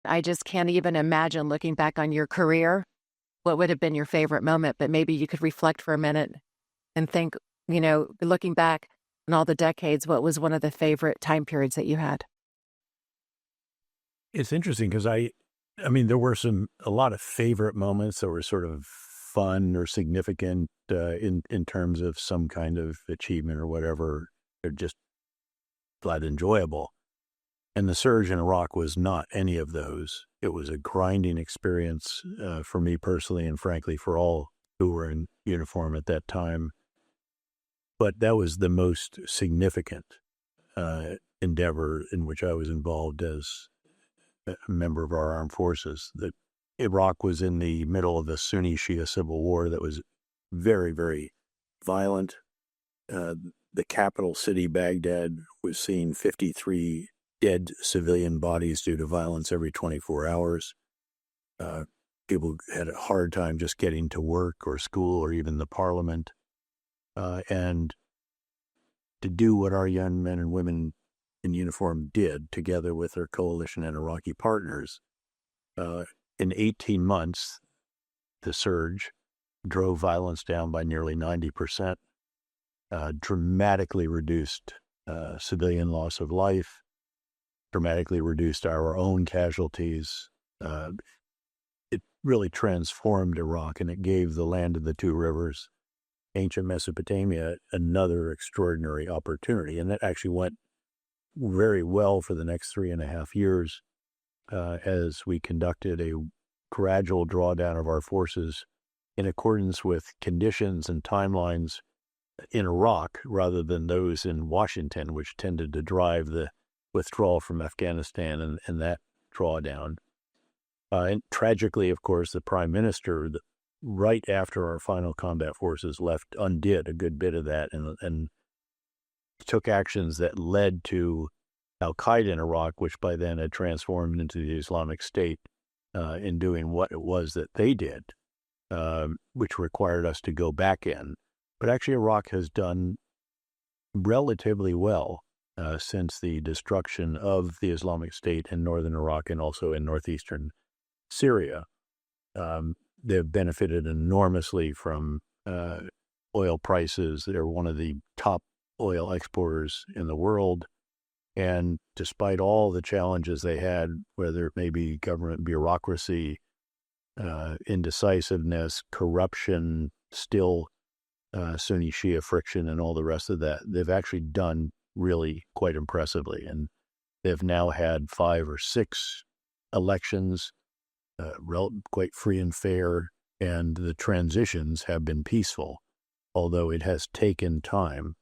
I just can't even imagine looking back on your career, what would have been your favorite moment, but maybe you could reflect for a minute and think, looking back on all the decades, what was one of the favorite time periods that you had? It's interesting because I mean, there were a lot of favorite moments that were sort of fun or significant in terms of some kind of achievement or whatever. They're just flat enjoyable. And the surge in Iraq was not any of those. It was a grinding experience for me personally, and frankly, for all who were in uniform at that time. But that was the most significant endeavor in which I was involved as a member of our armed forces. That Iraq was in the middle of the Sunni-Shia civil war that was very, very violent. The capital city, Baghdad, was seeing 53 dead civilian bodies due to violence every 24 hours. People had a hard time just getting to work or school or even the parliament. And to do what our young men and women in uniform did, together with their coalition and Iraqi partners, in 18 months, the surge drove violence down by nearly 90%, dramatically reduced civilian loss of life, dramatically reduced our own casualties. It really transformed Iraq, and it gave the land of the two rivers, ancient Mesopotamia, another extraordinary opportunity. And that actually went very well for the next 3.5 years as we conducted a gradual drawdown of our forces in accordance with conditions and timelines in Iraq rather than those in Washington, which tended to drive the withdrawal from Afghanistan and that drawdown. And tragically, of course, the prime minister, right after our final combat forces left, undid a good bit of that and took actions that led to al-Qaeda in Iraq, which by then had transformed into the Islamic State in doing what it was that they did, which required us to go back in. But actually, Iraq has done relatively well since the destruction of the Islamic State in northern Iraq and also in northeastern Syria. They've benefited enormously from oil prices. They're one of the top oil exporters in the world. And despite all the challenges they had, whether it may be government bureaucracy, indecisiveness, corruption, still Sunni Shia friction, and all the rest of that, they've actually done really quite impressively. And they've now had 5 or 6 elections, quite free and fair, and the transitions have been peaceful, although it has taken time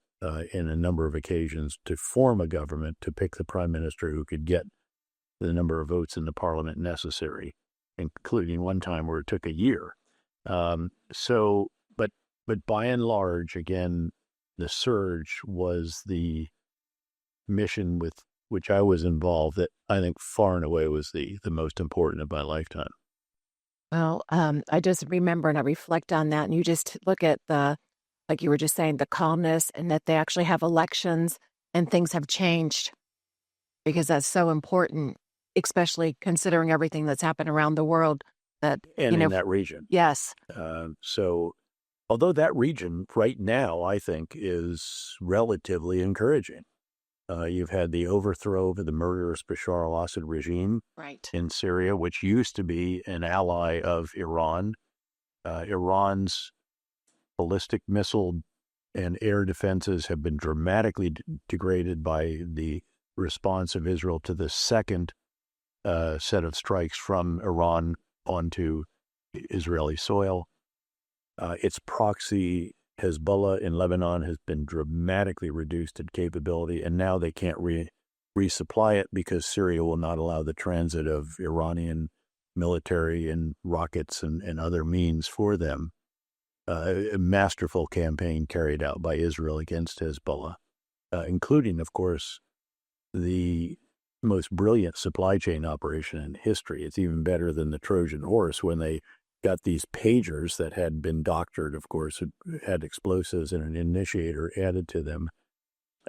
in a number of occasions to form a government, to pick the prime minister who could get the number of votes in the parliament necessary, including one time where it took a year. But by and large, again, the surge was the mission with which I was involved that I think far and away was the most important of my lifetime. Well, I just remember and I reflect on that, and you just look at like you were just saying, the calmness, and that they actually have elections and things have changed, because that's so important, especially considering everything that's happened around the world. That And in that region. Yes. So although that region right now, I think, is relatively encouraging. You've had the overthrow of the murderous Bashar al-Assad regime in Syria, which used to be an ally of Iran. Iran's ballistic missile and air defenses have been dramatically degraded by the response of Israel to the second set of strikes from Iran onto Israeli soil. Its proxy, Hezbollah in Lebanon, has been dramatically reduced in capability, and now they can't resupply it because Syria will not allow the transit of Iranian military and rockets and other means for them. A masterful campaign carried out by Israel against Hezbollah, including, of course, the most brilliant supply chain operation in history. It's even better than the Trojan horse when they got these pagers that had been doctored, of course, had explosives and an initiator added to them,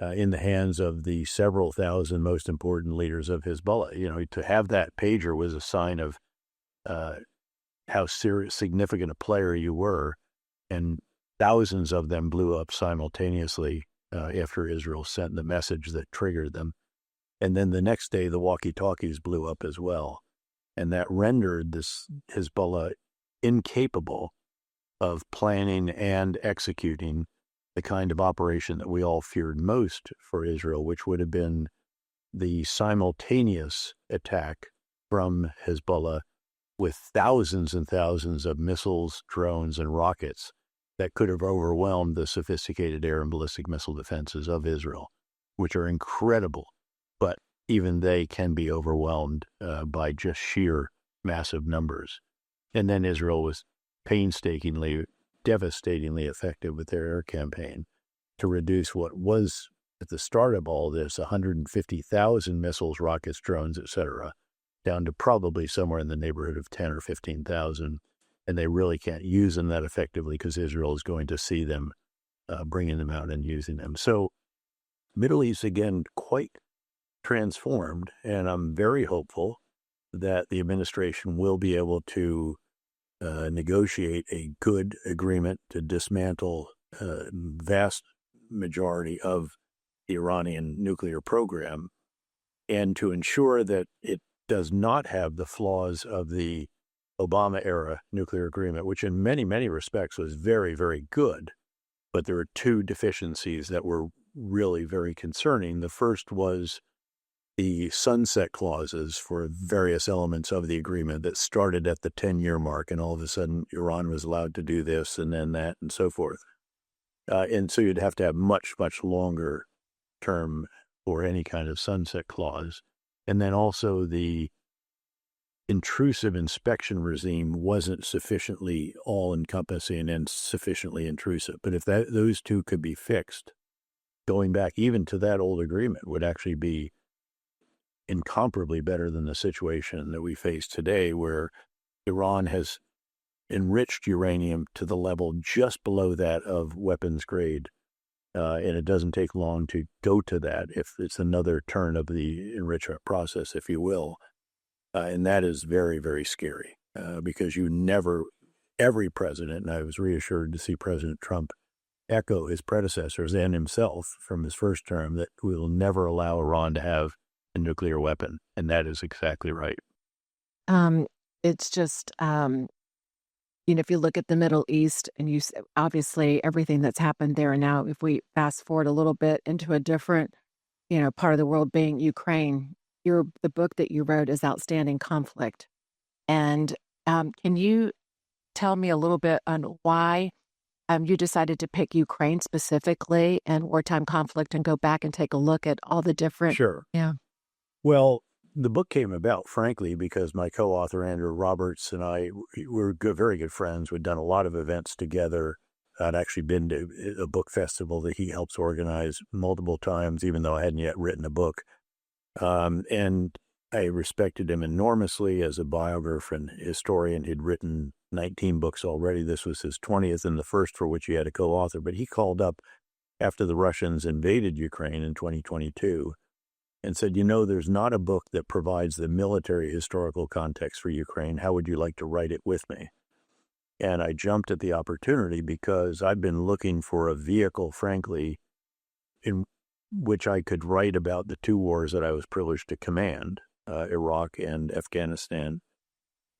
in the hands of the several thousand most important leaders of Hezbollah. To have that pager was a sign of how significant a player you were, and thousands of them blew up simultaneously after Israel sent the message that triggered them. And then the next day, the walkie-talkies blew up as well. And that rendered this Hezbollah incapable of planning and executing the kind of operation that we all feared most for Israel, which would have been the simultaneous attack from Hezbollah with thousands and thousands of missiles, drones, and rockets that could have overwhelmed the sophisticated air and ballistic missile defenses of Israel, which are incredible. But even they can be overwhelmed by just sheer massive numbers. And then Israel was painstakingly, devastatingly effective with their air campaign to reduce what was, at the start of all this, 150,000 missiles, rockets, drones, etc., down to probably somewhere in the neighborhood of 10 or 15,000. And they really can't use them that effectively because Israel is going to see them bringing them out and using them. So Middle East, again, quite transformed, and I'm very hopeful that the administration will be able to negotiate a good agreement to dismantle vast majority of the Iranian nuclear program and to ensure that it does not have the flaws of the Obama-era nuclear agreement, which in many, many respects was very, very good. But there are two deficiencies that were really very concerning. The first was the sunset clauses for various elements of the agreement that started at the 10-year mark, and all of a sudden Iran was allowed to do this and then that and so forth. And so you'd have to have much, much longer term for any kind of sunset clause. And then also the intrusive inspection regime wasn't sufficiently all-encompassing and sufficiently intrusive. But if those two could be fixed, going back even to that old agreement would actually be incomparably better than the situation that we face today, where Iran has enriched uranium to the level just below that of weapons grade. And it doesn't take long to go to that if it's another turn of the enrichment process, if you will. And that is very, very scary because every president, and I was reassured to see President Trump echo his predecessors and himself from his first term, that we will never allow Iran to have a nuclear weapon. And that is exactly right. It's just, if you look at the Middle East and obviously everything that's happened there and now, if we fast forward a little bit into a different, part of the world being Ukraine, the book that you wrote is Outstanding Conflict. And can you tell me a little bit on why you decided to pick Ukraine specifically and wartime conflict and go back and take a look at all the different... Sure. Yeah. Well, the book came about, frankly, because my co-author, Andrew Roberts, and I were very good friends. We'd done a lot of events together. I'd actually been to a book festival that he helps organize multiple times, even though I hadn't yet written a book. And I respected him enormously as a biographer and historian. He'd written 19 books already. This was his 20th and the first for which he had a co-author. But he called up after the Russians invaded Ukraine in 2022 and said, there's not a book that provides the military historical context for Ukraine. How would you like to write it with me? And I jumped at the opportunity because I've been looking for a vehicle, frankly, in which I could write about the two wars that I was privileged to command, Iraq and Afghanistan,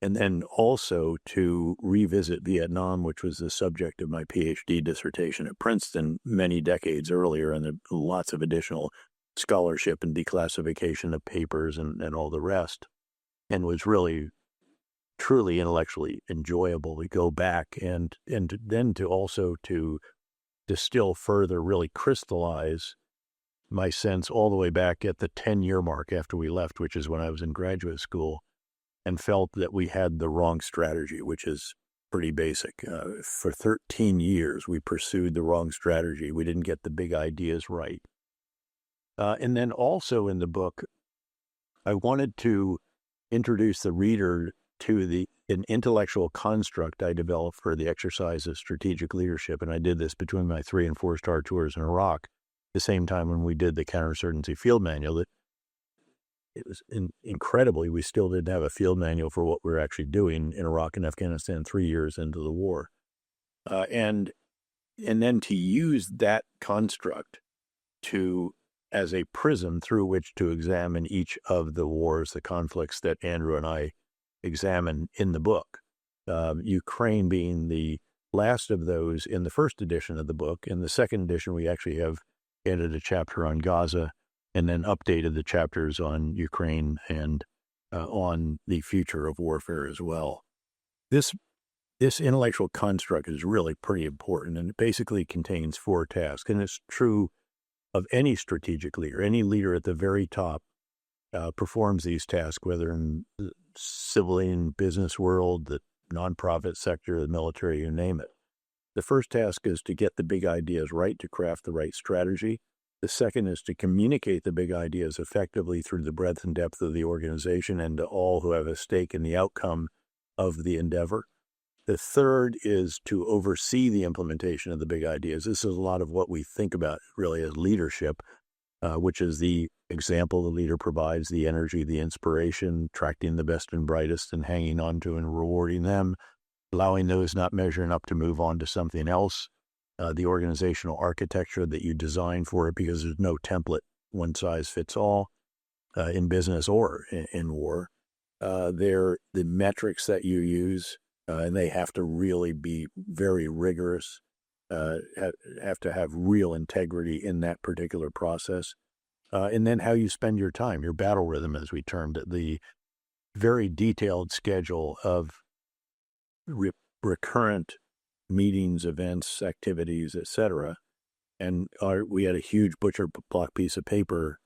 and then also to revisit Vietnam, which was the subject of my PhD dissertation at Princeton many decades earlier, and lots of additional scholarship and declassification of papers and all the rest, and was really, truly intellectually enjoyable to go back and then to also to distill further, really crystallize my sense all the way back at the 10-year mark after we left, which is when I was in graduate school, and felt that we had the wrong strategy, which is pretty basic. For 13 years, we pursued the wrong strategy. We didn't get the big ideas right. And then also in the book, I wanted to introduce the reader to an intellectual construct I developed for the exercise of strategic leadership. And I did this between my 3- and 4-star tours in Iraq, the same time when we did the counterinsurgency field manual, that it was incredibly, we still didn't have a field manual for what we were actually doing in Iraq and Afghanistan 3 years into the war. And then to use that construct as a prism through which to examine each of the wars, the conflicts that Andrew and I examine in the book. Ukraine being the last of those in the first edition of the book. In the second edition, we actually have added a chapter on Gaza and then updated the chapters on Ukraine and on the future of warfare as well. This intellectual construct is really pretty important, and it basically contains 4 tasks, and it's true of any strategic leader. Any leader at the very top performs these tasks, whether in the civilian business world, the nonprofit sector, the military, you name it. The first task is to get the big ideas right, to craft the right strategy. The second is to communicate the big ideas effectively through the breadth and depth of the organization and to all who have a stake in the outcome of the endeavor. The third is to oversee the implementation of the big ideas. This is a lot of what we think about really as leadership, which is the example the leader provides, the energy, the inspiration, attracting the best and brightest and hanging on to and rewarding them, allowing those not measuring up to move on to something else, the organizational architecture that you design for it, because there's no template, one size fits all, in business or in war. They're the metrics that you use, and they have to really be very rigorous, have to have real integrity in that particular process. And then how you spend your time, your battle rhythm, as we termed it, the very detailed schedule of recurrent meetings, events, activities, etc. And we had a huge butcher block piece of paper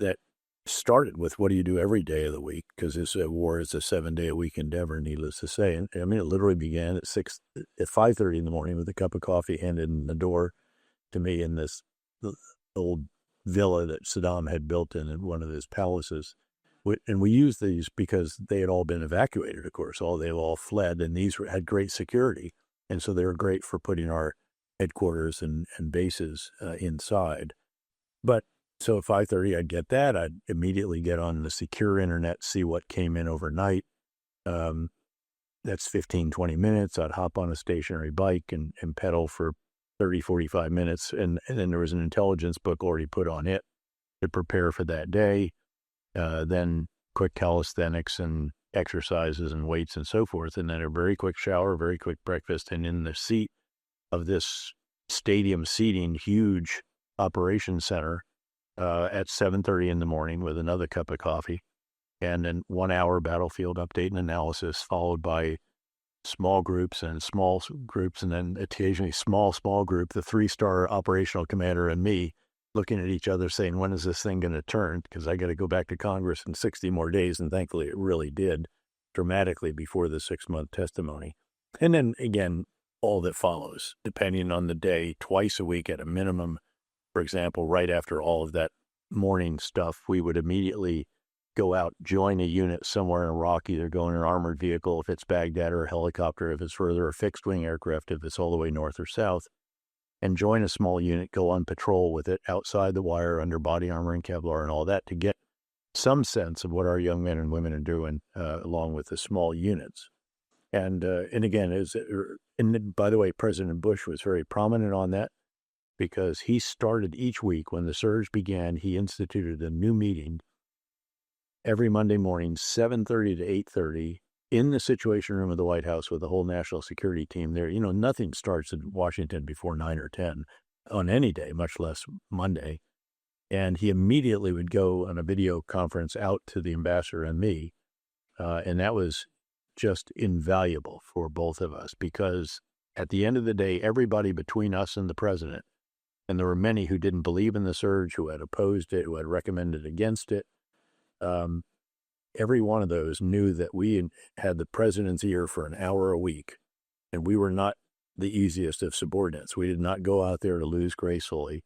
that started with what do you do every day of the week, because this war is a 7-day-a-week endeavor, needless to say. And I mean, it literally began at 5:30 in the morning with a cup of coffee handed in the door to me in this old villa that Saddam had built in one of his palaces. And we used these because they had all been evacuated, of course. They all fled, and these had great security. And so they were great for putting our headquarters and bases inside. But so at 5:30, I'd get that. I'd immediately get on the secure internet, see what came in overnight. That's 15, 20 minutes. I'd hop on a stationary bike and pedal for 30, 45 minutes. And then there was an intelligence book already put on it to prepare for that day. Then quick calisthenics and exercises and weights and so forth. And then a very quick shower, very quick breakfast. And in the seat of this stadium seating, huge operations center, at 7:30 in the morning with another cup of coffee, and then 1 hour battlefield update and analysis, followed by small groups, and then occasionally small group, the 3-star operational commander and me looking at each other saying, when is this thing going to turn? Because I got to go back to Congress in 60 more days. And thankfully it really did dramatically before the 6-month testimony. And then again, all that follows, depending on the day, twice a week at a minimum. For example, right after all of that morning stuff, we would immediately go out, join a unit somewhere in Iraq, either go in an armored vehicle if it's Baghdad, or a helicopter if it's further, or fixed-wing aircraft if it's all the way north or south, and join a small unit, go on patrol with it outside the wire under body armor and Kevlar and all that, to get some sense of what our young men and women are doing along with the small units. And again, by the way, President Bush was very prominent on that, because he started each week when the surge began. He instituted a new meeting every Monday morning, 7:30 to 8:30, in the Situation Room of the White House with the whole national security team there. You know, nothing starts in Washington before 9 or 10 on any day, much less Monday. And he immediately would go on a video conference out to the ambassador and me. And that was just invaluable for both of us, because at the end of the day, everybody between us and the president, and there were many who didn't believe in the surge, who had opposed it, who had recommended against it. Every one of those knew that we had the president's ear for an hour a week, and we were not the easiest of subordinates. We did not go out there to lose gracefully.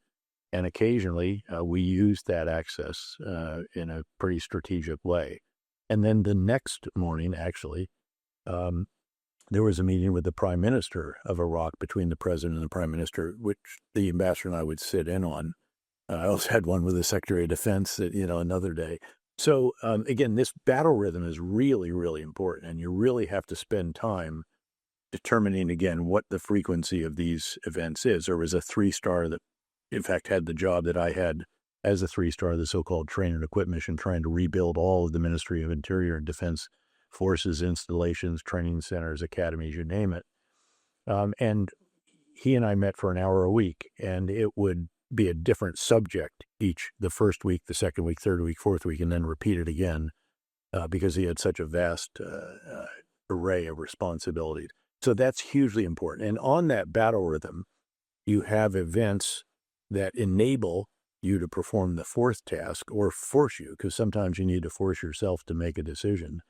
And occasionally we used that access in a pretty strategic way. And then the next morning, actually, there was a meeting with the prime minister of Iraq, between the president and the prime minister, which the ambassador and I would sit in on. I also had one with the Secretary of Defense that, another day. So again, this battle rhythm is really, really important, and you really have to spend time determining, again, what the frequency of these events is. There was a 3-star that, in fact, had the job that I had as a 3-star, the so-called train and equip mission, trying to rebuild all of the Ministry of Interior and Defense Forces installations, training centers, academies, you name it. And he and I met for an hour a week, and it would be a different subject the first week, the second week, third week, fourth week, and then repeat it again because he had such a vast array of responsibilities. So that's hugely important. And on that battle rhythm, you have events that enable you to perform the fourth task or force you, because sometimes you need to force yourself to make a decision.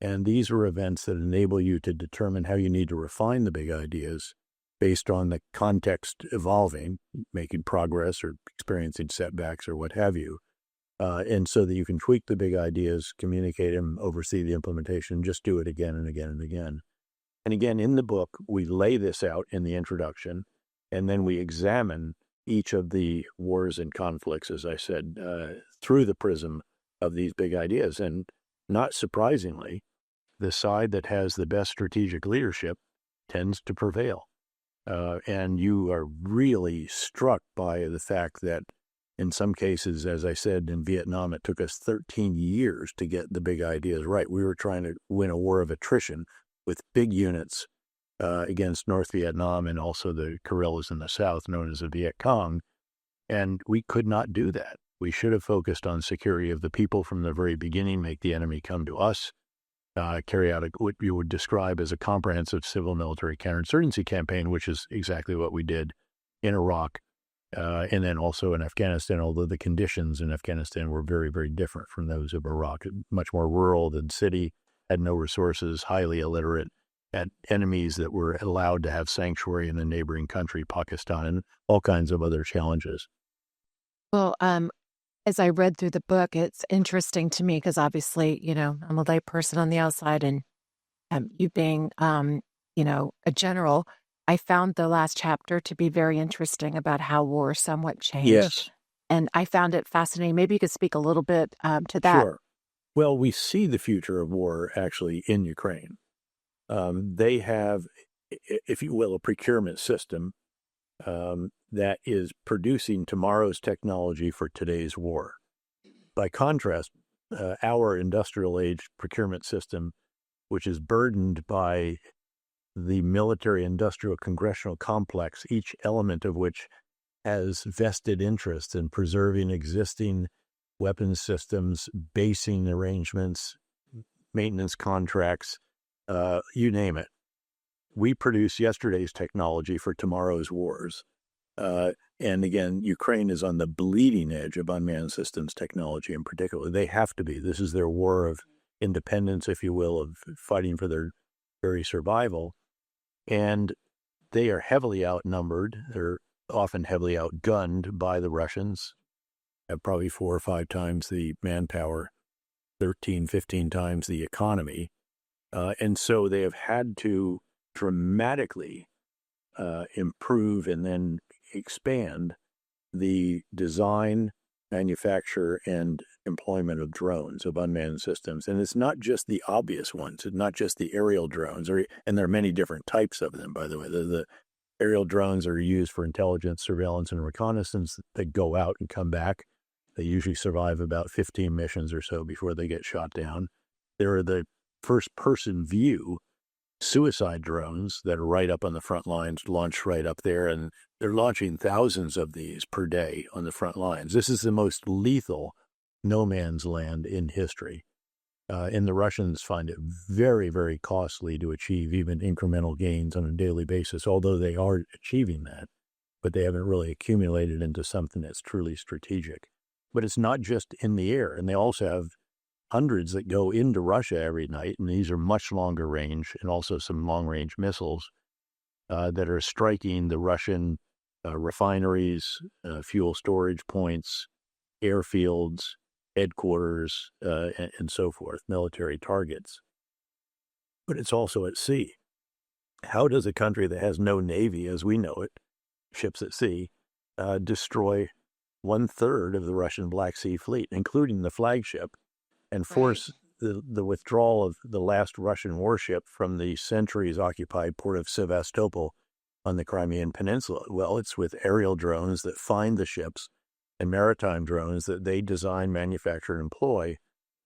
And these are events that enable you to determine how you need to refine the big ideas based on the context evolving, making progress or experiencing setbacks or what have you. And so that you can tweak the big ideas, communicate them, oversee the implementation, just do it again and again and again. And again, in the book, we lay this out in the introduction, and then we examine each of the wars and conflicts, as I said, through the prism of these big ideas. And not surprisingly, the side that has the best strategic leadership tends to prevail. And you are really struck by the fact that in some cases, as I said, in Vietnam, it took us 13 years to get the big ideas right. We were trying to win a war of attrition with big units against North Vietnam and also the guerrillas in the South, known as the Viet Cong. And we could not do that. We should have focused on security of the people from the very beginning, make the enemy come to us, carry out what you would describe as a comprehensive civil military counterinsurgency campaign, which is exactly what we did in Iraq and then also in Afghanistan, although the conditions in Afghanistan were very, very different from those of Iraq. Much more rural than city, had no resources, highly illiterate, had enemies that were allowed to have sanctuary in the neighboring country, Pakistan, and all kinds of other challenges. Well, as I read through the book, it's interesting to me because obviously, I'm a lay person on the outside, and you being, a general, I found the last chapter to be very interesting about how war somewhat changed. Yes. And I found it fascinating. Maybe you could speak a little bit to that. Sure. Well, we see the future of war actually in Ukraine. They have, if you will, a procurement system that is producing tomorrow's technology for today's war. By contrast, our industrial age procurement system, which is burdened by the military-industrial congressional complex, each element of which has vested interest in preserving existing weapons systems, basing arrangements, maintenance contracts, you name it. We produce yesterday's technology for tomorrow's wars. And again, Ukraine is on the bleeding edge of unmanned systems technology in particular. They have to be. This is their war of independence, if you will, of fighting for their very survival. And they are heavily outnumbered. They're often heavily outgunned by the Russians, have probably 4 or 5 times the manpower, 13, 15 times the economy. And so they have had to dramatically improve and then expand the design, manufacture, and employment of drones, of unmanned systems. And it's not just the obvious ones. It's not just the aerial drones, and there are many different types of them, by the way. The aerial drones are used for intelligence, surveillance, and reconnaissance. They go out and come back. They usually survive about 15 missions or so before they get shot down. There are the first-person view suicide drones that are right up on the front lines, launched right up there, and they're launching thousands of these per day on the front lines. This is the most lethal no man's land in history. And the Russians find it very, very costly to achieve even incremental gains on a daily basis, although they are achieving that, but they haven't really accumulated into something that's truly strategic. But it's not just in the air, and they also have hundreds that go into Russia every night, and these are much longer range, and also some long-range missiles that are striking the Russian refineries, fuel storage points, airfields, headquarters, and so forth, military targets. But it's also at sea. How does a country that has no navy, as we know it, ships at sea, destroy 1/3 of the Russian Black Sea Fleet, including the flagship, and force the withdrawal of the last Russian warship from the centuries-occupied port of Sevastopol on the Crimean Peninsula. Well, it's with aerial drones that find the ships and maritime drones that they design, manufacture, and employ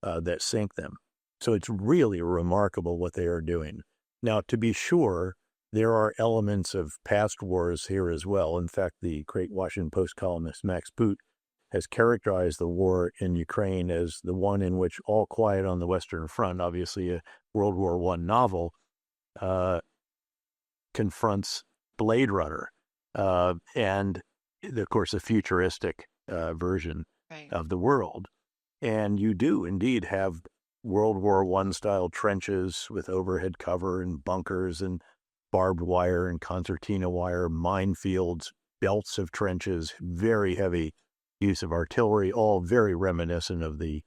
that sink them. So it's really remarkable what they are doing. Now, to be sure, there are elements of past wars here as well. In fact, the great Washington Post columnist Max Boot has characterized the war in Ukraine as the one in which All Quiet on the Western Front, obviously a World War I novel, confronts Blade Runner, and, of course, a futuristic version of the world. And you do indeed have World War I style trenches with overhead cover and bunkers and barbed wire and concertina wire, minefields, belts of trenches, very heavy use of artillery, all very reminiscent of the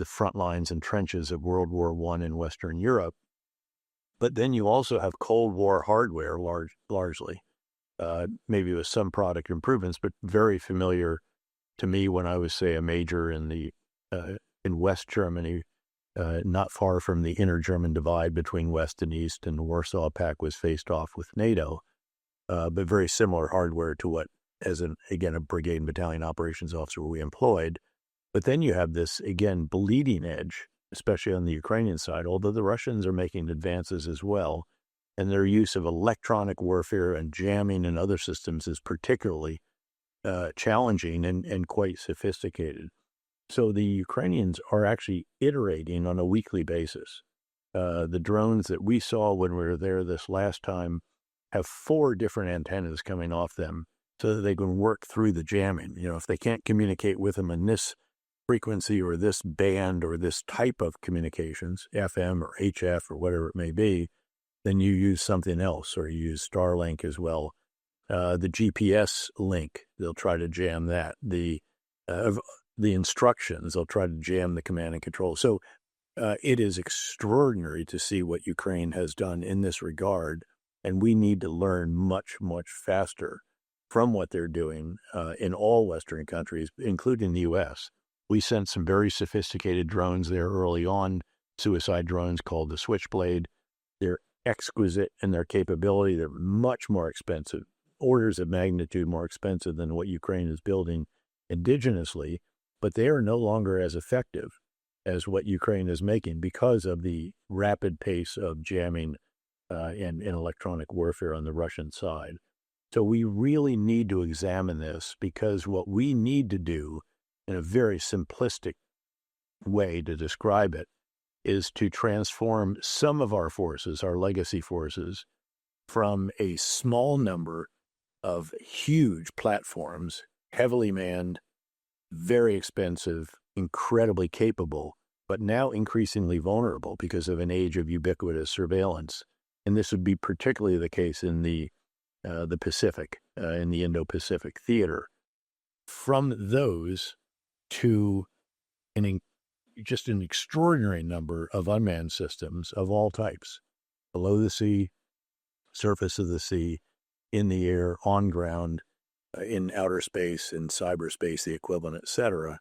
front lines and trenches of World War I in Western Europe. But then you also have Cold War hardware, largely, maybe with some product improvements, but very familiar to me when I was, say, a major in West Germany, not far from the inner German divide between West and East, and the Warsaw Pact was faced off with NATO, but very similar hardware to what, as a brigade and battalion operations officer, we employed. But then you have this, again, bleeding edge, especially on the Ukrainian side, although the Russians are making advances as well, and their use of electronic warfare and jamming and other systems is particularly challenging and quite sophisticated. So the Ukrainians are actually iterating on a weekly basis. The drones that we saw when we were there this last time have 4 different antennas coming off them so that they can work through the jamming. You know, if they can't communicate with them in this frequency or this band or this type of communications, FM or HF or whatever it may be, then you use something else, or you use Starlink as well. The GPS link, they'll try to jam that. The instructions, they'll try to jam the command and control. So it is extraordinary to see what Ukraine has done in this regard, and we need to learn much, much faster from what they're doing in all Western countries, including the U.S. We sent some very sophisticated drones there early on, suicide drones called the Switchblade. They're exquisite in their capability. They're much more expensive, orders of magnitude more expensive than what Ukraine is building indigenously, but they are no longer as effective as what Ukraine is making because of the rapid pace of jamming and electronic warfare on the Russian side. So we really need to examine this, because what we need to do, in a very simplistic way to describe it, is to transform some of our forces, our legacy forces, from a small number of huge platforms, heavily manned, very expensive, incredibly capable, but now increasingly vulnerable because of an age of ubiquitous surveillance. And this would be particularly the case in the Pacific, in the Indo-Pacific theater. From those to just an extraordinary number of unmanned systems of all types, below the sea, surface of the sea, in the air, on ground, in outer space, in cyberspace, the equivalent, etc.,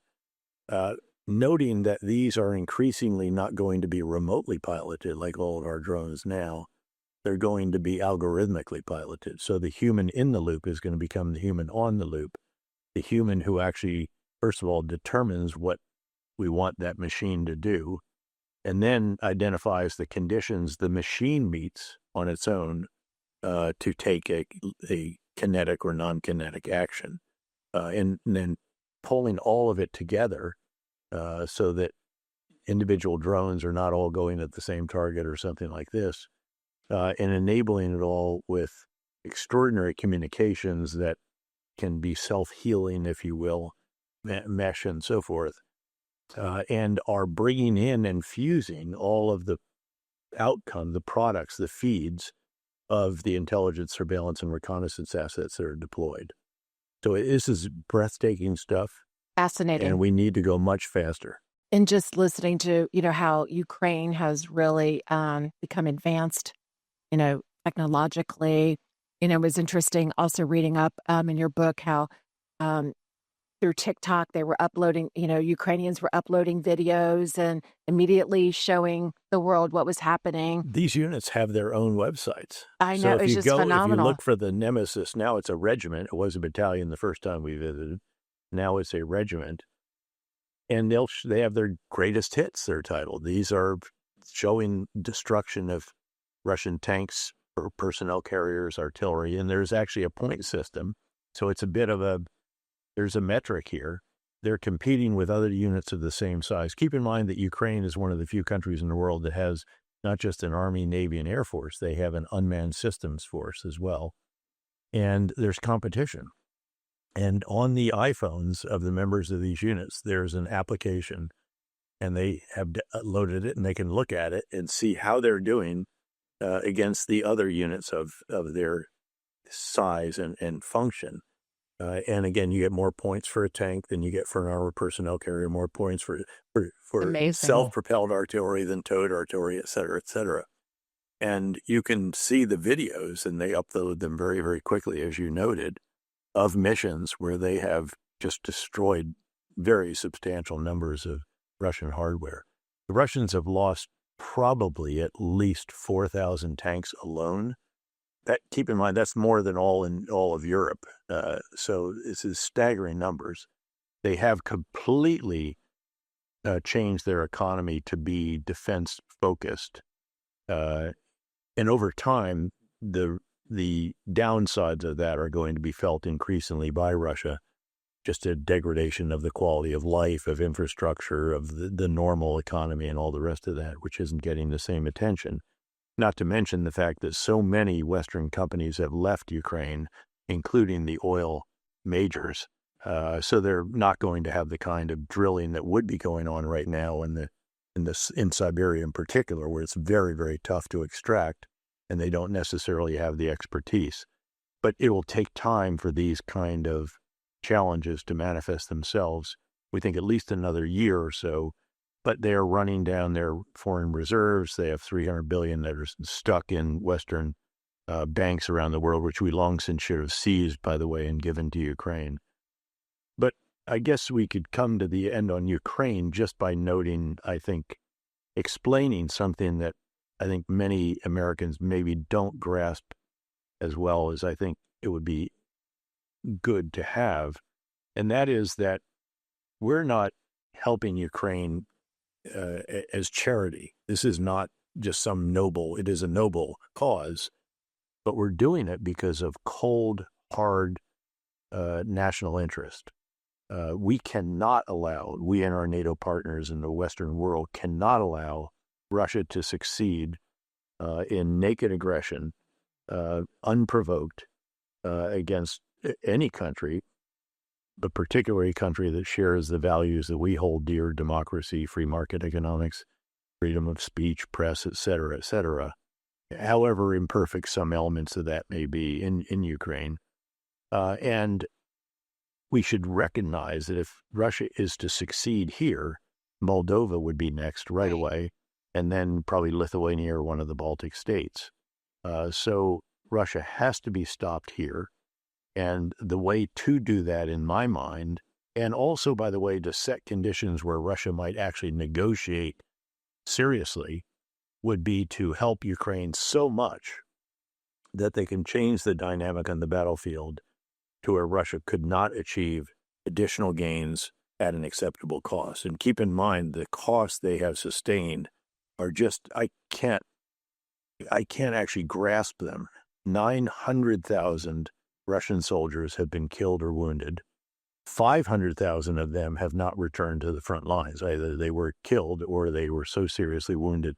noting that these are increasingly not going to be remotely piloted like all of our drones now. They're going to be algorithmically piloted. So the human in the loop is going to become the human on the loop, the human who actually, first of all, determines what we want that machine to do, and then identifies the conditions the machine meets on its own to take a kinetic or non-kinetic action, and then pulling all of it together so that individual drones are not all going at the same target or something like this, and enabling it all with extraordinary communications that can be self-healing, if you will, mesh and so forth, and are bringing in and fusing all of the outcome, the products, the feeds of the intelligence, surveillance, and reconnaissance assets that are deployed. So this is breathtaking stuff. Fascinating. And we need to go much faster. And just listening to, how Ukraine has really become advanced, technologically. It was interesting also reading up in your book how through TikTok, they were uploading, Ukrainians were uploading videos and immediately showing the world what was happening. These units have their own websites. I know, So it's just if you phenomenal. look for the Nemesis, now it's a regiment. It was a battalion the first time we visited. Now it's a regiment. And they have their greatest hits, they're titled. These are showing destruction of Russian tanks, or personnel carriers, artillery, and there's actually a point system. So it's a bit of there's a metric here. They're competing with other units of the same size. Keep in mind that Ukraine is one of the few countries in the world that has not just an Army, Navy, and Air Force. They have an unmanned systems force as well. And there's competition. And on the iPhones of the members of these units, there's an application, and they have loaded it, and they can look at it and see how they're doing against the other units of their size and function. And again, you get more points for a tank than you get for an armored personnel carrier, more points for Amazing. self-propelled artillery than towed artillery, et cetera, et cetera. And you can see the videos, and they upload them very, very quickly, as you noted, of missions where they have just destroyed very substantial numbers of Russian hardware. The Russians have lost probably at least 4,000 tanks alone. Keep in mind, that's more than all of Europe. So this is staggering numbers. They have completely changed their economy to be defense focused. And over time, the downsides of that are going to be felt increasingly by Russia. Just a degradation of the quality of life, of infrastructure, of the normal economy and all the rest of that, which isn't getting the same attention. Not to mention the fact that so many Western companies have left Ukraine, including the oil majors. So they're not going to have the kind of drilling that would be going on right now in Siberia in particular, where it's very, very tough to extract, and they don't necessarily have the expertise. But it will take time for these kind of challenges to manifest themselves. We think at least another year or so. But they are running down their foreign reserves. They have $300 billion that are stuck in Western banks around the world, which we long since should have seized, by the way, and given to Ukraine. But I guess we could come to the end on Ukraine just by noting, I think, explaining something that I think many Americans maybe don't grasp as well as I think it would be good to have. And that is that we're not helping Ukraine as charity. This is not just it is a noble cause, but we're doing it because of cold, hard national interest. We and our NATO partners in the Western world cannot allow Russia to succeed in naked aggression, unprovoked, against any country, but particularly a country that shares the values that we hold dear: democracy, free market economics, freedom of speech, press, et cetera, however imperfect some elements of that may be in Ukraine. And we should recognize that if Russia is to succeed here, Moldova would be next right away, and then probably Lithuania or one of the Baltic states. So Russia has to be stopped here. And the way to do that, in my mind, and also, by the way, to set conditions where Russia might actually negotiate seriously, would be to help Ukraine so much that they can change the dynamic on the battlefield to where Russia could not achieve additional gains at an acceptable cost. And keep in mind, the costs they have sustained are just, I can't actually grasp them. 900,000 Russian soldiers have been killed or wounded. 500,000 of them have not returned to the front lines. Either they were killed or they were so seriously wounded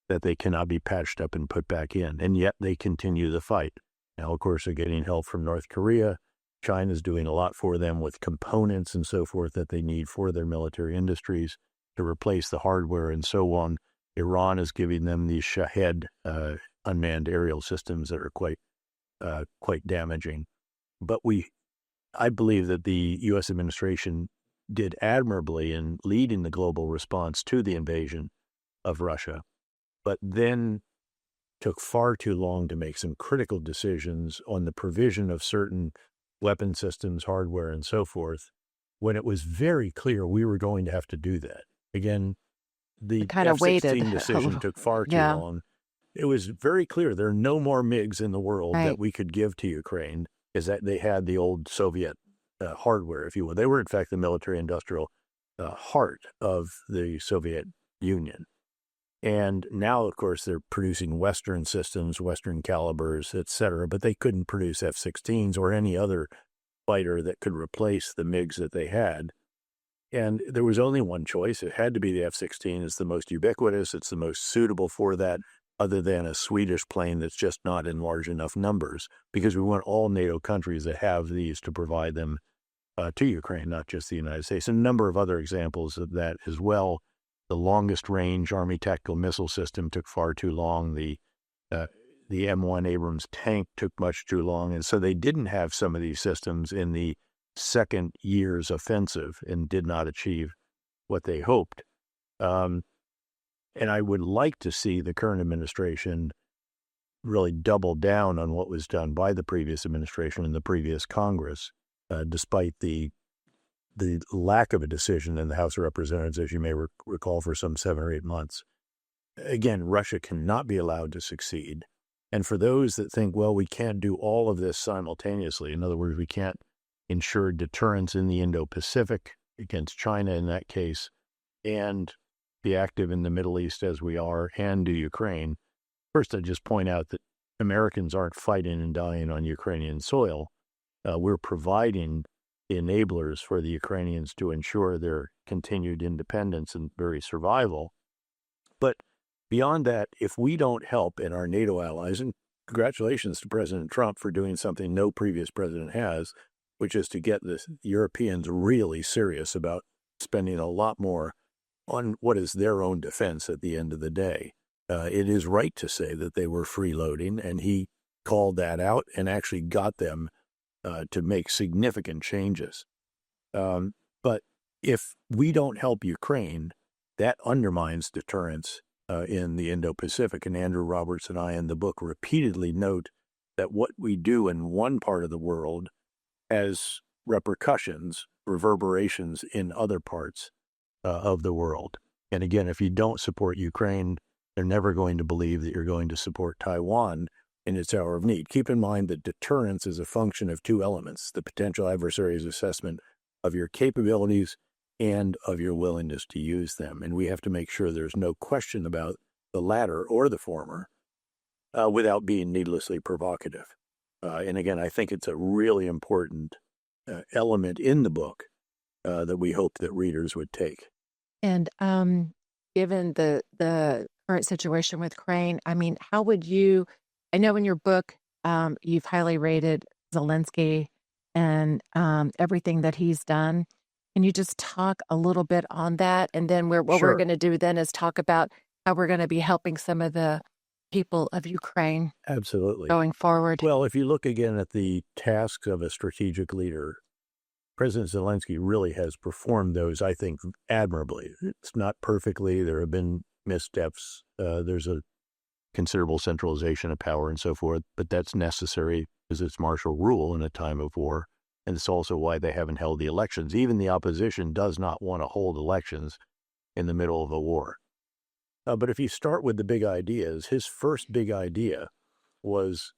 that they cannot be patched up and put back in. And yet they continue the fight. Now, of course, they're getting help from North Korea. China's doing a lot for them with components and so forth that they need for their military industries to replace the hardware and so on. Iran is giving them these Shahed unmanned aerial systems that are quite damaging. But I believe that the U.S. administration did admirably in leading the global response to the invasion of Russia, but then took far too long to make some critical decisions on the provision of certain weapon systems, hardware, and so forth when it was very clear we were going to have to do that. Again, the Kind of waited. F-16 decision took far too Yeah. long. It was very clear there are no more MiGs in the world Right. that we could give to Ukraine, is that they had the old Soviet hardware, if you will. They were, in fact, the military-industrial heart of the Soviet Union. And now, of course, they're producing Western systems, Western calibers, et cetera, but they couldn't produce F-16s or any other fighter that could replace the MiGs that they had. And there was only one choice. It had to be the F-16. It's the most ubiquitous. It's the most suitable for that, other than a Swedish plane that's just not in large enough numbers, because we want all NATO countries that have these to provide them to Ukraine, not just the United States. A number of other examples of that as well. The longest range Army tactical missile system took far too long. The M1 Abrams tank took much too long. And so they didn't have some of these systems in the second year's offensive and did not achieve what they hoped. And I would like to see the current administration really double down on what was done by the previous administration and the previous Congress, despite the lack of a decision in the House of Representatives, as you may recall, for some 7 or 8 months. Again, Russia cannot be allowed to succeed. And for those that think, well, we can't do all of this simultaneously, in other words, we can't ensure deterrence in the Indo-Pacific against China in that case, and be active in the Middle East as we are, and do Ukraine. First, I'd just point out that Americans aren't fighting and dying on Ukrainian soil. We're providing the enablers for the Ukrainians to ensure their continued independence and very survival. But beyond that, if we don't help, and our NATO allies, and congratulations to President Trump for doing something no previous president has, which is to get the Europeans really serious about spending a lot more on what is their own defense at the end of the day. It is right to say that they were freeloading, and he called that out and actually got them to make significant changes. But if we don't help Ukraine, that undermines deterrence in the Indo-Pacific. And Andrew Roberts and I in the book repeatedly note that what we do in one part of the world has repercussions, reverberations in other parts of the world. And again, if you don't support Ukraine, they're never going to believe that you're going to support Taiwan in its hour of need. Keep in mind that deterrence is a function of two elements: the potential adversary's assessment of your capabilities and of your willingness to use them. And we have to make sure there's no question about the latter or the former without being needlessly provocative. And again, I think it's a really important element in the book that we hope that readers would take. And given the current situation with Ukraine, I mean, how would you? I know in your book you've highly rated Zelensky and everything that he's done. Can you just talk a little bit on that? And then what we're Sure. going to do then is talk about how we're going to be helping some of the people of Ukraine Absolutely. going forward. Well, if you look again at the tasks of a strategic leader, President Zelensky really has performed those, I think, admirably. It's not perfectly. There have been missteps. There's a considerable centralization of power and so forth, but that's necessary because it's martial rule in a time of war. And it's also why they haven't held the elections. Even the opposition does not want to hold elections in the middle of a war. But if you start with the big ideas, his first big idea was,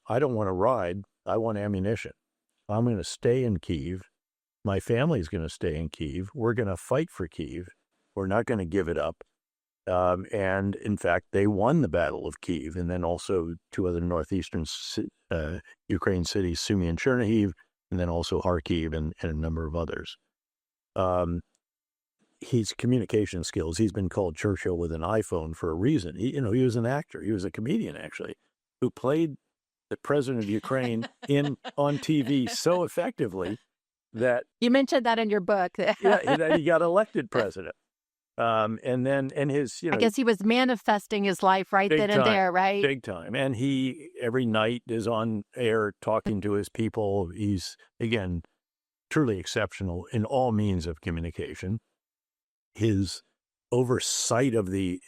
I don't want to ride, I want ammunition. I'm going to stay in Kyiv. My family's going to stay in Kyiv. We're going to fight for Kyiv. We're not going to give it up. And in fact, they won the Battle of Kyiv, and then also two other northeastern Ukraine cities, Sumy and Chernihiv, and then also Kharkiv and a number of others. His communication skills, he's been called Churchill with an iPhone for a reason. He was an actor. He was a comedian, actually, who played the president of Ukraine on TV so effectively that You mentioned that in your book. that he got elected president. And his, I guess he was manifesting his life right then and there, right? Big time. And he, every night, is on air talking to his people. He's, again, truly exceptional in all means of communication. His oversight of the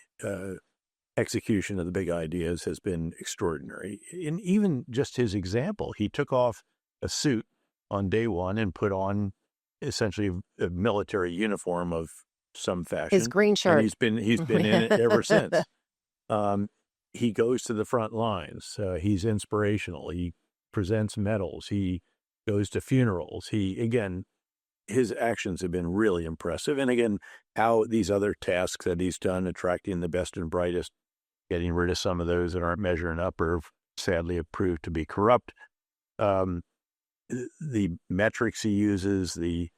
execution of the big ideas has been extraordinary. And even just his example, he took off a suit on day one and put on essentially a military uniform of some His fashion, green and shirt. he's been in it ever since. He goes to the front lines. He's inspirational. He presents medals. He goes to funerals. His actions have been really impressive. And again, how these other tasks that he's done, attracting the best and brightest, getting rid of some of those that aren't measuring up or sadly have proved to be corrupt. The metrics he uses, the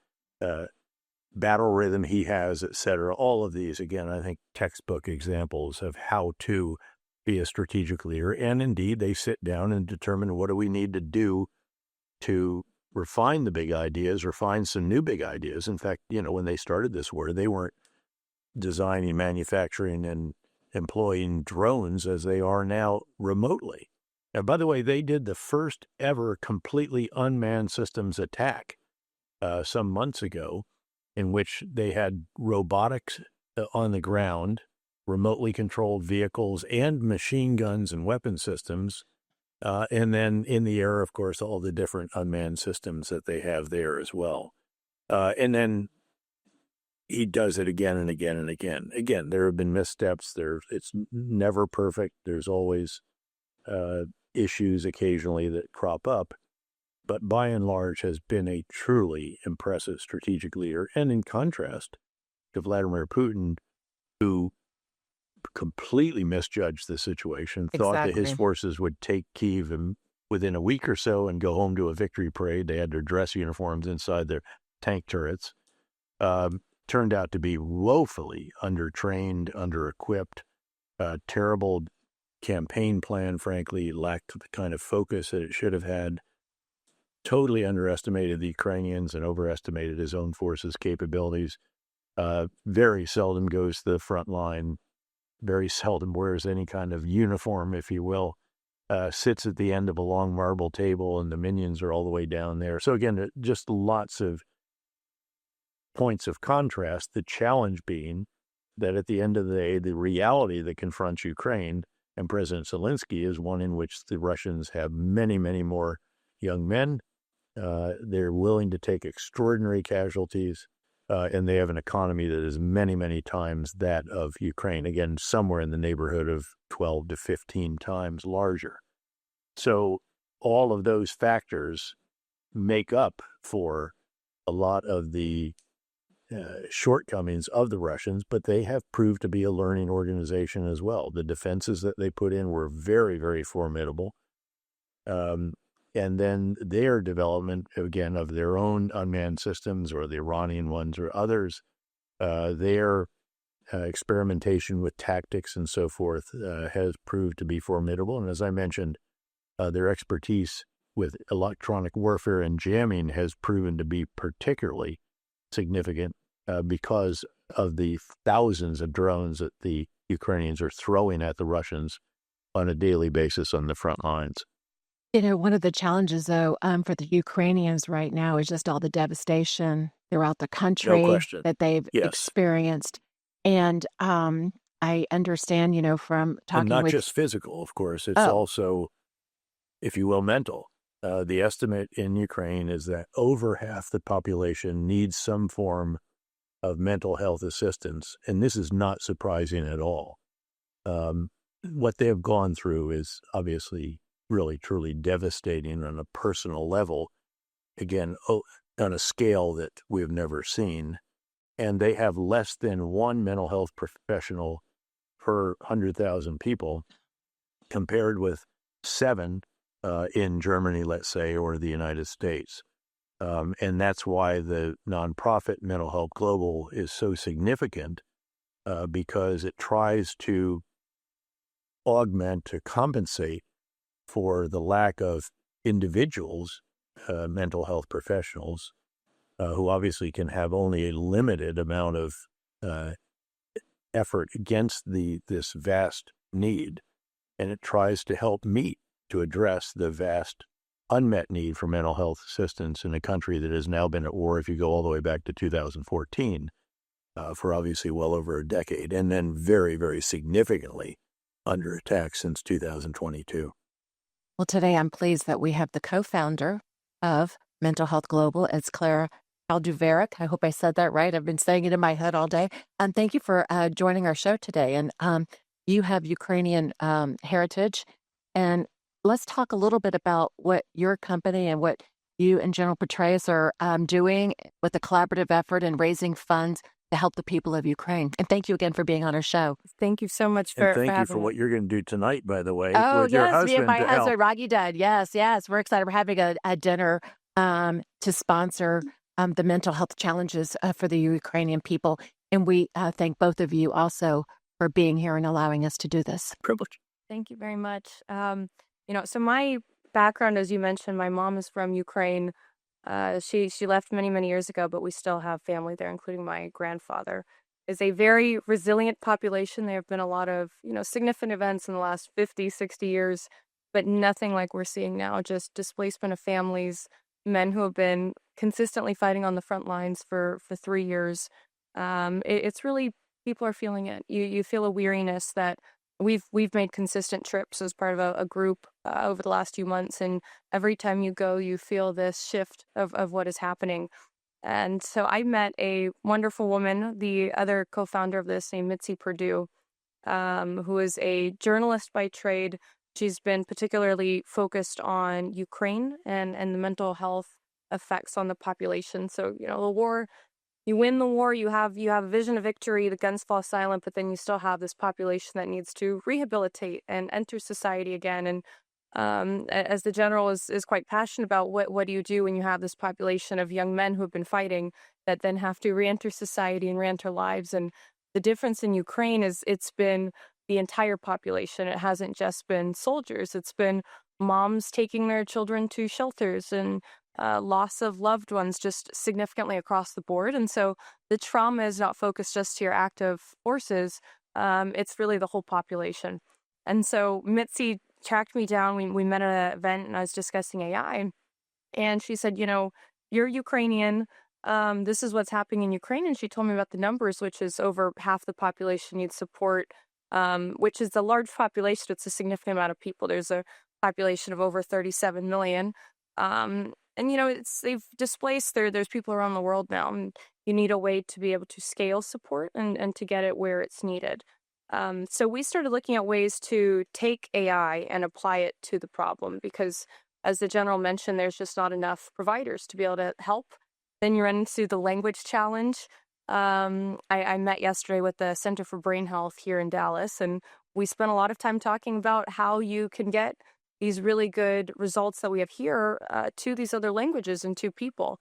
battle rhythm he has, et cetera, all of these, again, I think textbook examples of how to be a strategic leader. And indeed, they sit down and determine what do we need to do to refine the big ideas or find some new big ideas. In fact, when they started this war, they weren't designing, manufacturing, and employing drones as they are now remotely. And by the way, they did the first ever completely unmanned systems attack some months ago, in which they had robotics on the ground, remotely controlled vehicles, and machine guns and weapon systems. And then in the air, of course, all the different unmanned systems that they have there as well. And then he does it again and again and again. Again, there have been missteps. It's never perfect. There's always issues occasionally that crop up. But by and large has been a truly impressive strategic leader. And in contrast to Vladimir Putin, who completely misjudged the situation, thought that his forces would take Kyiv within a week or so and go home to a victory parade. They had their dress uniforms inside their tank turrets. Turned out to be woefully undertrained, under-equipped, terrible campaign plan, frankly, lacked the kind of focus that it should have had. Totally underestimated the Ukrainians and overestimated his own forces' capabilities. Very seldom goes to the front line, very seldom wears any kind of uniform, if you will, sits at the end of a long marble table and the minions are all the way down there. So again, just lots of points of contrast, the challenge being that at the end of the day, the reality that confronts Ukraine and President Zelensky is one in which the Russians have many, many more young men. They're willing to take extraordinary casualties, and they have an economy that is many, many times that of Ukraine. Again, somewhere in the neighborhood of 12 to 15 times larger. So all of those factors make up for a lot of the shortcomings of the Russians, but they have proved to be a learning organization as well. The defenses that they put in were very, very formidable. And then their development, again, of their own unmanned systems or the Iranian ones or others, their experimentation with tactics and so forth has proved to be formidable. And as I mentioned, their expertise with electronic warfare and jamming has proven to be particularly significant because of the thousands of drones that the Ukrainians are throwing at the Russians on a daily basis on the front lines. One of the challenges, though, for the Ukrainians right now is just all the devastation throughout the country No question. that they've Yes. experienced. And I understand, from And talking not with... just physical, of course. It's also, if you will, mental. The estimate in Ukraine is that over half the population needs some form of mental health assistance. And this is not surprising at all. What they have gone through is obviously really, truly devastating on a personal level. Again, on a scale that we've never seen. And they have less than one mental health professional per 100,000 people, compared with 7 in Germany, let's say, or the United States. And that's why the nonprofit Mental Health Global is so significant, because it tries to augment, to compensate for the lack of individuals, mental health professionals, who obviously can have only a limited amount of effort against this vast need. And it tries to help to address the vast unmet need for mental health assistance in a country that has now been at war, if you go all the way back to 2014, for obviously well over a decade, and then very, very significantly under attack since 2022. Well, today I'm pleased that we have the co-founder of Mental Health Global. It's Clara Aljuvarek. I hope I said that right. I've been saying it in my head all day. And thank you for joining our show today. And you have Ukrainian heritage. And let's talk a little bit about what your company and what you and General Petraeus are doing with the collaborative effort and raising funds to help the people of Ukraine. And thank you again for being on our show. Thank you so much And for thank you having for me. what you're going to do tonight, by the way, Oh, with your yes, me and husband my to help. husband, Rocky Dad. Yes, yes. We're excited. We're having a dinner to sponsor the mental health challenges for the Ukrainian people. And we thank both of you also for being here and allowing us to do this. Privilege. Thank you very much. So my background, as you mentioned, my mom is from Ukraine. She left many, many years ago, but we still have family there, including my grandfather. Is a very resilient population. There have been a lot of, significant events in the last 50, 60 years, but nothing like we're seeing now, just displacement of families, men who have been consistently fighting on the front lines for 3 years. It's really, people are feeling it. You feel a weariness that we've made consistent trips as part of a group over the last few months, and every time you go, you feel this shift of what is happening. And so I met a wonderful woman, the other co-founder of this, named Mitzi Perdue, who is a journalist by trade. She's been particularly focused on Ukraine and the mental health effects on the population. So, the war, you win the war, you have a vision of victory, the guns fall silent, but then you still have this population that needs to rehabilitate and enter society again. And as the general is quite passionate about, what do you do when you have this population of young men who have been fighting that then have to reenter society and reenter lives? And the difference in Ukraine is it's been the entire population. It hasn't just been soldiers. It's been moms taking their children to shelters and loss of loved ones just significantly across the board. And so the trauma is not focused just to your active forces. It's really the whole population. And so Mitzi tracked me down. We met at an event and I was discussing AI. And she said, you're Ukrainian. This is what's happening in Ukraine. And she told me about the numbers, which is over half the population needs support, which is a large population. It's a significant amount of people. There's a population of over 37 million. And they've displaced there's people around the world now, and you need a way to be able to scale support and to get it where it's needed. So we started looking at ways to take AI and apply it to the problem, because as the general mentioned, there's just not enough providers to be able to help. Then you run into the language challenge. I met yesterday with the Center for Brain Health here in Dallas, and we spent a lot of time talking about how you can get these really good results that we have here to these other languages and to people.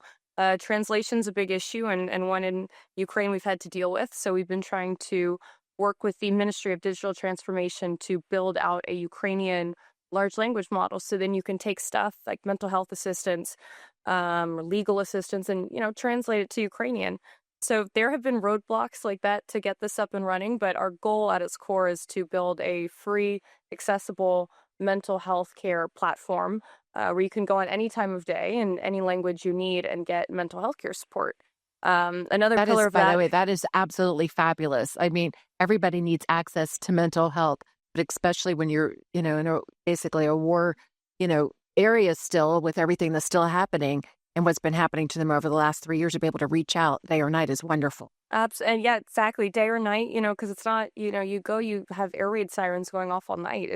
Translation's a big issue, and one in Ukraine we've had to deal with. So we've been trying to work with the Ministry of Digital Transformation to build out a Ukrainian large language model. So then you can take stuff like mental health assistance, legal assistance, and translate it to Ukrainian. So there have been roadblocks like that to get this up and running, but our goal at its core is to build a free, accessible mental health care platform where you can go on any time of day in any language you need and get mental health care support. Another That pillar is, of by that. the way, that is absolutely fabulous. I mean, everybody needs access to mental health, but especially when you're, in basically a war, area still with everything that's still happening and what's been happening to them over the last 3 years, to be able to reach out day or night is wonderful. And yeah, exactly. Day or night, because it's not, you have air raid sirens going off all night.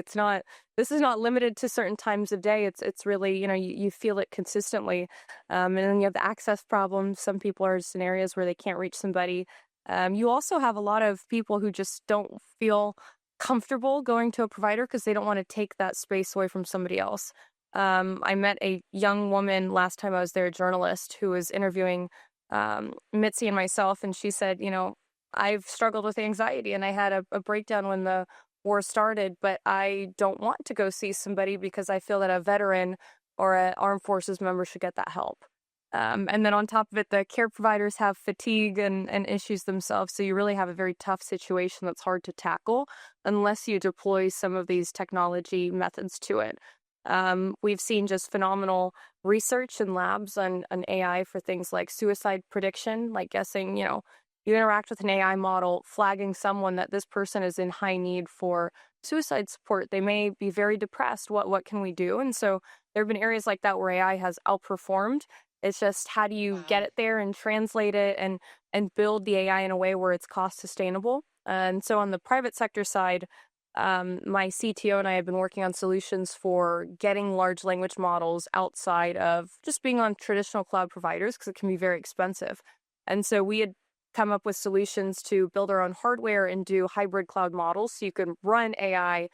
This is not limited to certain times of day. It's really, you feel it consistently. And then you have the access problems. Some people are just in areas where they can't reach somebody. You also have a lot of people who just don't feel comfortable going to a provider because they don't want to take that space away from somebody else. I met a young woman last time I was there, a journalist, who was interviewing Mitzi and myself, and she said, I've struggled with anxiety and I had a breakdown when the war started, but I don't want to go see somebody because I feel that a veteran or an armed forces member should get that help. And then on top of it, the care providers have fatigue and issues themselves. So you really have a very tough situation that's hard to tackle unless you deploy some of these technology methods to it. We've seen just phenomenal research in labs on AI for things like suicide prediction, like guessing, you interact with an AI model, flagging someone that this person is in high need for suicide support. They may be very depressed. What can we do? And so there have been areas like that where AI has outperformed. It's just how do you get it there and translate it and build the AI in a way where it's cost sustainable. And so on the private sector side, my CTO and I have been working on solutions for getting large language models outside of just being on traditional cloud providers because it can be very expensive. And so we had come up with solutions to build our own hardware and do hybrid cloud models so you can run AI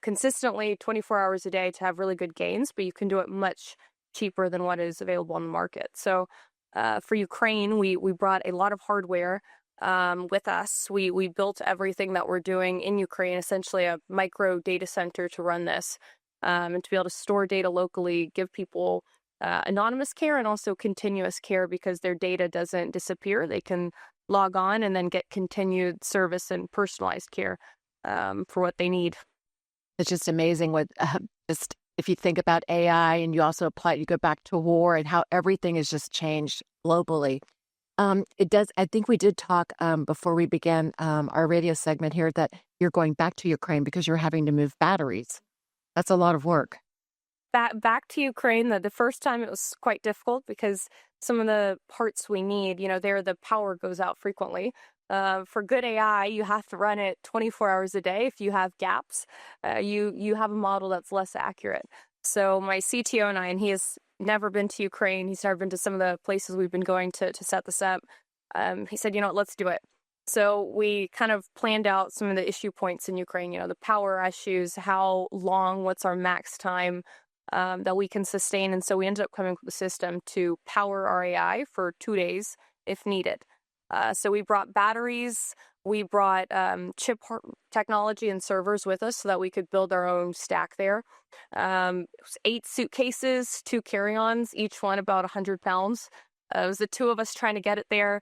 consistently 24 hours a day to have really good gains, but you can do it much cheaper than what is available on the market. So for Ukraine, we brought a lot of hardware with us. We built everything that we're doing in Ukraine, essentially a micro data center to run this and to be able to store data locally, give people anonymous care and also continuous care because their data doesn't disappear. They can log on and then get continued service and personalized care for what they need. It's just amazing what just if you think about AI and you also apply it, you go back to war and how everything has just changed globally. It does. I think we did talk before we began our radio segment here that you're going back to Ukraine because you're having to move batteries. That's a lot of work. Back to Ukraine, the first time it was quite difficult because some of the parts we need, there the power goes out frequently. For good AI, you have to run it 24 hours a day. If you have gaps, you have a model that's less accurate. So my CTO and I, and he has never been to Ukraine. He's never been to some of the places we've been going to set this up. He said, let's do it. So we kind of planned out some of the issue points in Ukraine, the power issues, how long, what's our max time that we can sustain. And so we ended up coming up with a system to power our AI for 2 days if needed. So we brought batteries, we brought chip technology and servers with us so that we could build our own stack there. It was 8 suitcases, 2 carry-ons, each one about 100 pounds. It was the 2 of us trying to get it there.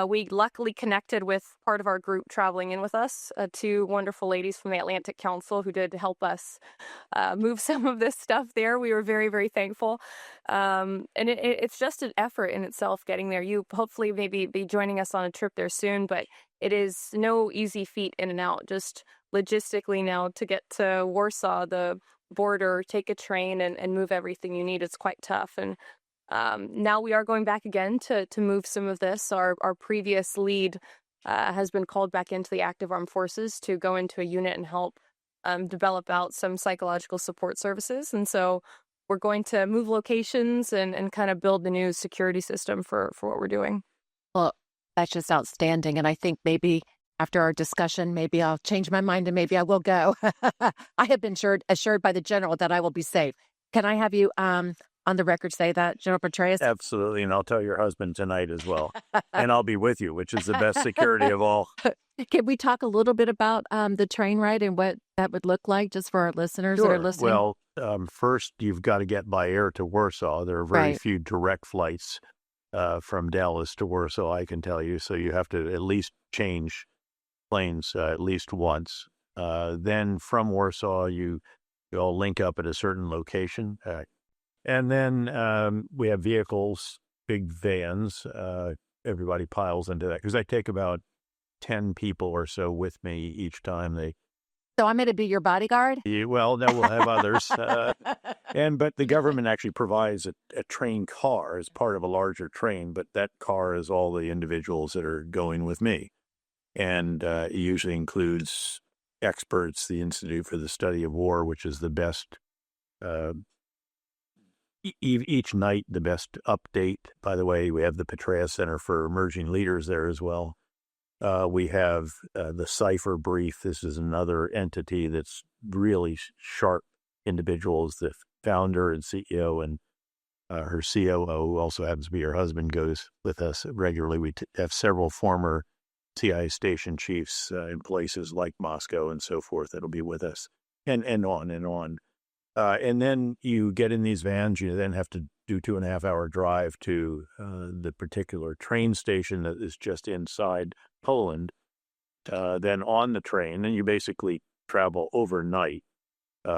We luckily connected with part of our group traveling in with us, 2 wonderful ladies from the Atlantic Council who did help us move some of this stuff there. We were very, very thankful. And it's just an effort in itself getting there. You hopefully maybe be joining us on a trip there soon, but it is no easy feat in and out. Just logistically now to get to Warsaw, the border, take a train and move everything you need, it's quite tough. And now we are going back again to move some of this. Our previous lead has been called back into the active armed forces to go into a unit and help develop out some psychological support services. And so we're going to move locations and kind of build the new security system for what we're doing. Well, that's just outstanding. And I think maybe after our discussion, maybe I'll change my mind and maybe I will go. I have been assured by the general that I will be safe. Can I have you on the record say that, General Patraeus? Absolutely. And I'll tell your husband tonight as well. And I'll be with you, which is the best security of all. Can we talk a little bit about the train ride and what that would look like just for our listeners that are listening? Well, first, you've got to get by air to Warsaw. There are very few direct flights from Dallas to Warsaw, I can tell you. So you have to at least change planes at least once. Then from Warsaw, you all link up at a certain location. And then we have vehicles, big vans. Everybody piles into that because I take about 10 people or so with me each time. So I'm going to be your bodyguard? Well, no, we'll have others. But the government actually provides a train car as part of a larger train, but that car is all the individuals that are going with me. And it usually includes experts, the Institute for the Study of War, which is the best each night, the best update. By the way, we have the Patraeus Center for Emerging Leaders there as well. We have the Cipher Brief. This is another entity that's really sharp individuals. The founder and CEO and her COO, who also happens to be her husband, goes with us regularly. We have several former CIA station chiefs in places like Moscow and so forth that'll be with us, and on and on. And then you get in these vans. You then have to do 2.5-hour drive to the particular train station that is just inside Poland. Then on the train, and you basically travel overnight.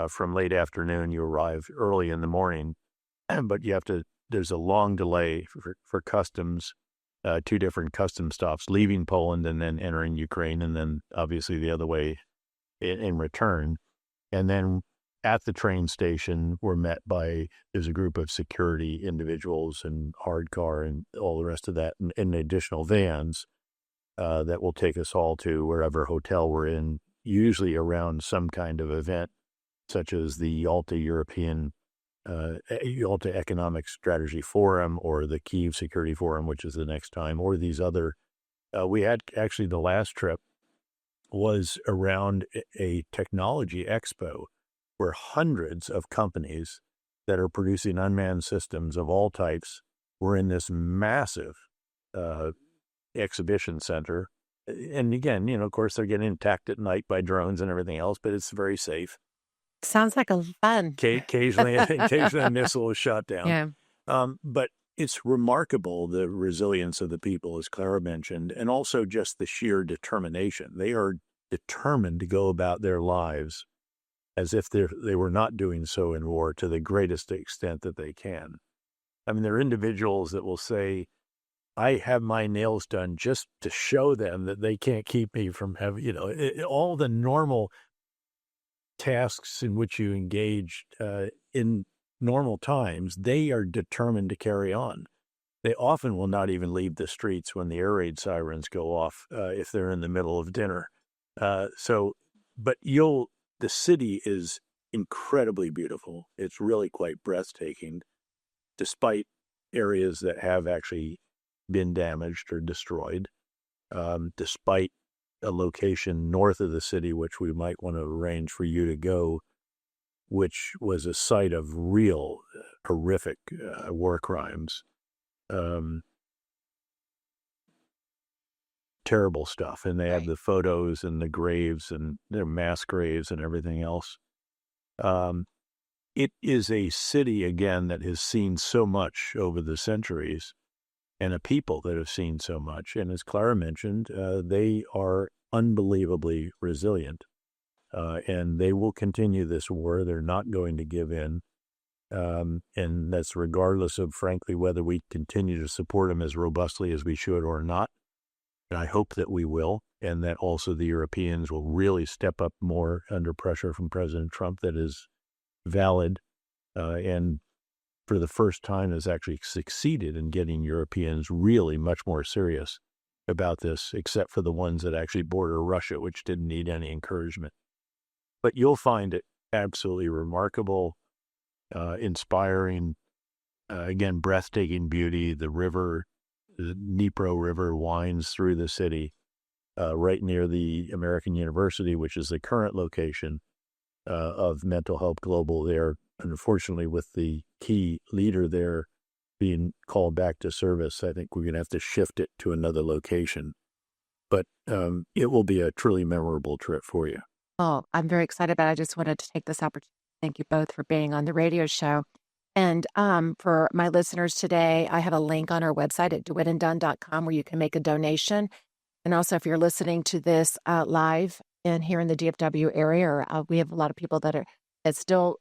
From late afternoon, you arrive early in the morning, but there's a long delay for customs, 2 different custom stops, leaving Poland and then entering Ukraine, and then obviously the other way in return. And then at the train station, we're met by, there's a group of security individuals and hard car and all the rest of that, and additional vans that will take us all to wherever hotel we're in, usually around some kind of event, such as the Yalta Economic Strategy Forum or the Kyiv Security Forum, which is the next time, or these other. We had actually the last trip was around a technology expo where hundreds of companies that are producing unmanned systems of all types were in this massive exhibition center. And again, of course, they're getting attacked at night by drones and everything else, but it's very safe. Sounds like a fun. Occasionally a missile is shot down. Yeah. But it's remarkable, the resilience of the people, as Clara mentioned, and also just the sheer determination. They are determined to go about their lives as if they were not doing so in war to the greatest extent that they can. I mean, there are individuals that will say, I have my nails done just to show them that they can't keep me from having, all the normal tasks in which you engage in normal times, they are determined to carry on. They often will not even leave the streets when the air raid sirens go off if they're in the middle of dinner. But the city is incredibly beautiful. It's really quite breathtaking, despite areas that have actually been damaged or destroyed, despite a location north of the city, which we might want to arrange for you to go, which was a site of real horrific war crimes. Terrible stuff. And they have the photos and the graves and their mass graves and everything else. It is a city, again, that has seen so much over the centuries, and a people that have seen so much. And as Clara mentioned, they are unbelievably resilient. And they will continue this war. They're not going to give in. And that's regardless of, frankly, whether we continue to support them as robustly as we should or not. And I hope that we will, and that also the Europeans will really step up more under pressure from President Trump that is valid, and for the first time has actually succeeded in getting Europeans really much more serious about this, except for the ones that actually border Russia, which didn't need any encouragement. But you'll find it absolutely remarkable, inspiring, again, breathtaking beauty. The river, the Dnipro River, winds through the city, right near the American University, which is the current location of Mental Health Global there. Unfortunately, with the key leader there being called back to service, I think we're going to have to shift it to another location. But it will be a truly memorable trip for you. Oh, I'm very excited about it. I just wanted to take this opportunity. Thank you both for being on the radio show. And for my listeners today, I have a link on our website at DeWittandDunn.com where you can make a donation. And also, if you're listening to this live here in the DFW area, or we have a lot of people that still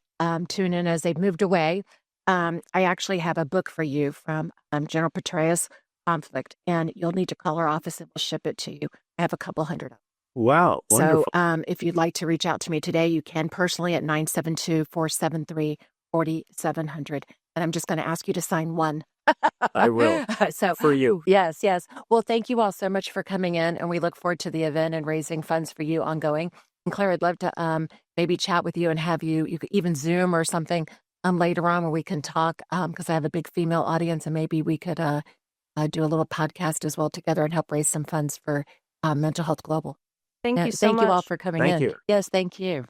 tune in as they've moved away. I actually have a book for you from General Petraeus, Conflict, and you'll need to call our office and we'll ship it to you. I have a couple hundred of them. Wow, wonderful. So if you'd like to reach out to me today, you can personally at 972-473-4700. And I'm just going to ask you to sign one. I will. So for you. Yes. Well, thank you all so much for coming in, and we look forward to the event and raising funds for you ongoing. And Claire, I'd love to maybe chat with you and have you could even Zoom or something later on where we can talk, because I have a big female audience, and maybe we could do a little podcast as well together and help raise some funds for Mental Health Global. Thank you so much. much. Thank you all for coming in. Thank you. Yes, thank you.